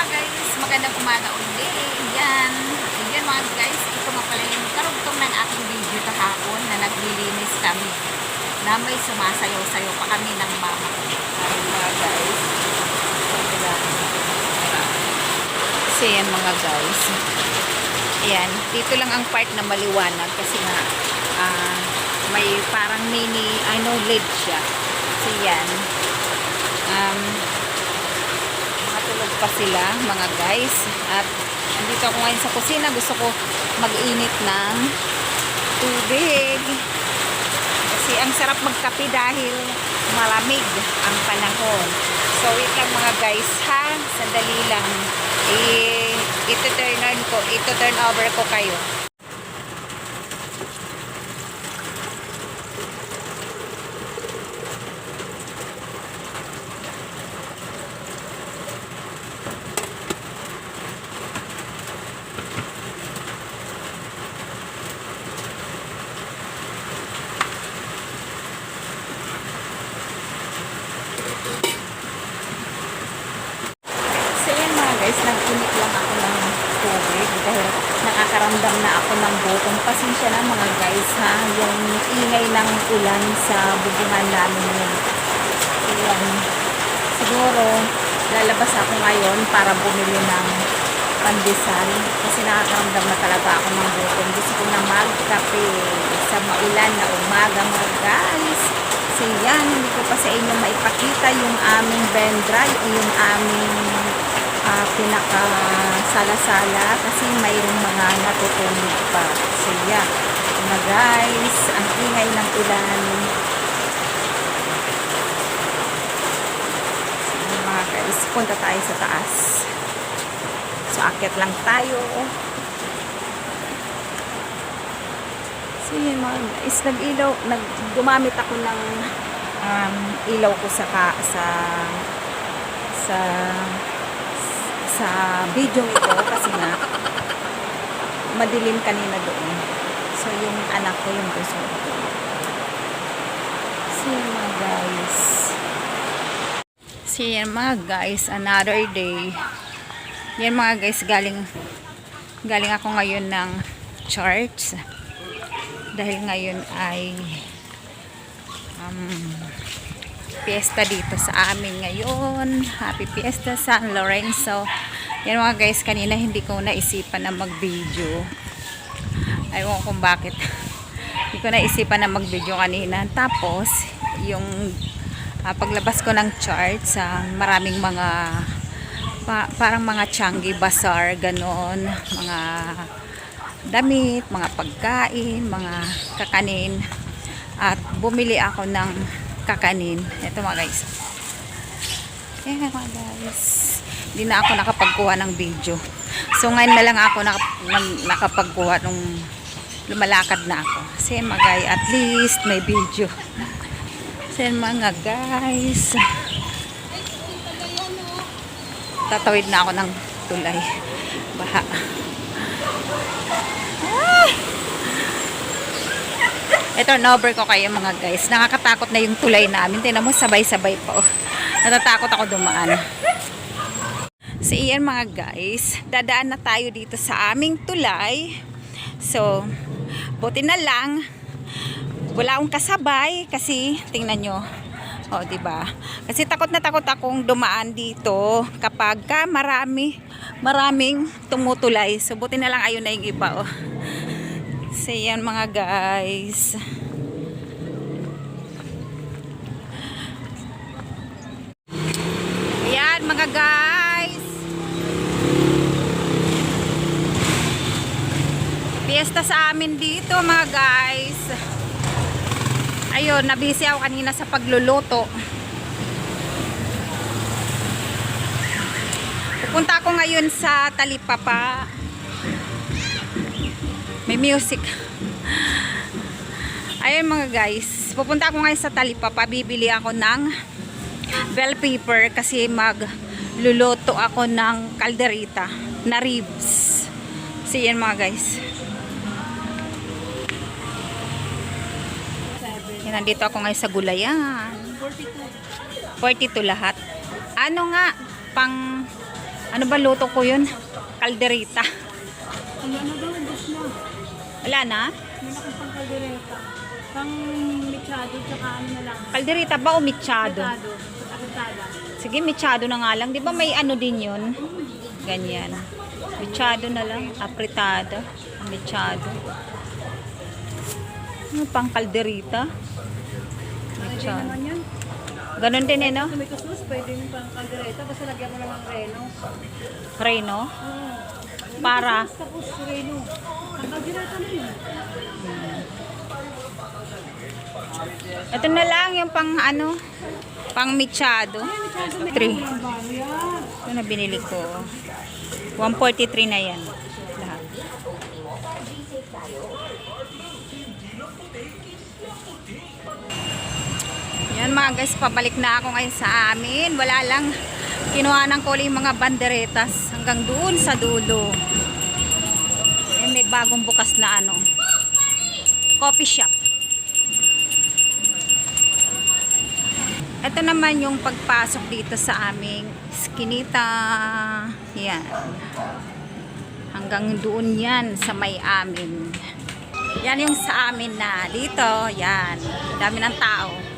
mga guys, magandang umaga ulit. Yan. Yan mga guys, ito nga pala yung karugtong ng aking video kahapon na naglilinis kami. Na may sumasayaw-sayaw pa kami ng mama ko. Ay mga guys. So yan mga guys. Ayan, dito lang ang part na maliwanag kasi nga may parang mini, LED siya. So yan. Matulog pa sila mga guys. At nandito ako ngayon sa kusina. Gusto ko mag-init ng tubig. Kasi ang sarap magkape dahil malamig ang panahon. So wait lang mga guys ha. Sandali lang. Ito-turn over ko kayo. Guys, nag-init lang ako ng tubig dahil nakakaramdam na ako ng butong. Pasensya na mga guys ha, yung ingay ng ulan sa bubungan namin yun. Ayan. Siguro lalabas ako ngayon para bumili ng pandesal kasi nakakaramdam na talaga ako ng butong. Gusto ko na magkape sa maulan na umaga mga guys. So yan, hindi ko pa sa inyo maipakita yung aming bendra, yung aming pinaka sala-sala kasi mayroong mga natutunog pa. So yeah, mga guys, ang ingay ng ulan. So, mga guys, punta tayo sa taas. So akyat lang tayo. So yun mga guys, gumamit ako ng ilaw ko sa video ito kasi nga madilim kanina doon. So yung anak ko yung gusto ko. So mga guys. So yan mga guys, another day. Yan mga guys, galing ako ngayon ng church. Dahil ngayon ay fiesta dito sa amin ngayon. Happy Fiesta San Lorenzo. Yan mga guys, kanina hindi ko naisipan na mag-video. Ayaw kung bakit. Hindi ko naisipan na mag-video kanina. Tapos, yung paglabas ko ng church, maraming mga parang mga Changi Bazaar, ganon. Mga damit, mga pagkain, mga kakanin. At bumili ako ng kakanin. Ito mga guys. Ayan mga guys. Hindi na ako nakapagkuha ng video. So ngayon na lang ako nakapagkuha nung lumalakad na ako. Kasi mga guys, at least may video. Kasi mga guys. Tatawid na ako ng tulay. Baha. Ito, no-over ko kayo mga guys. Nakakatakot na yung tulay namin. Tingnan mo, sabay-sabay pa. Oh. Natatakot ako dumaan. So, iyan mga guys. Dadaan na tayo dito sa aming tulay. So, buti na lang. Wala akong kasabay. Kasi, tingnan nyo. O, diba? Kasi takot na takot akong dumaan dito kapag maraming tumutulay. So, buti na lang ayun na yung iba. Oh. So yan mga guys. Ayan mga guys. Fiesta sa amin dito mga guys. Ayun, nabisi ako kanina sa pagluluto. Pupunta ako ngayon sa Talipapa. May music. Ayun mga guys, pupunta ako ngayon sa Talipapa. Bibili ako ng bell pepper kasi magluluto ako ng kalderita na ribs. So yan mga guys. Yan, nandito ako ngayon sa gulayan. 42 lahat. Ano nga, pang Ano ba luto ko yun? Kalderita. Ano na daw, ubos na. Wala na? May nakang pang kaldereta. Pang mechado, tsaka ano na lang. Kalderita ba o mechado? Mechado, apitada. Sige, mechado na nga lang. Di ba may ano din yun? Ganyan. Mechado na lang. Apritada. Mechado. Ano pang kalderita? Pwede Mechado. naman yan. Ganon din eh, no? Kung may kuskus, pwede yung pang kaldereta. Basta lagyan mo lang ang reno. Reno? Oo. Para? Tapos reno. Ang kaldereta na yun. Ito na lang yung pang ano, pang mechado. Mechado, may 3. ang bago yan. Ito na binili ko. 143 na yan. Lahat. Yan mga guys, pabalik na ako ngayon sa amin. Wala lang. Kinuha ng ko yung mga banderetas hanggang doon sa dulo. May bagong bukas na ano, coffee shop. Ito naman yung pagpasok dito sa aming Eskinita. Yan. Hanggang doon yan sa may amin. Yan yung sa amin na dito. Yan. Dami ng tao.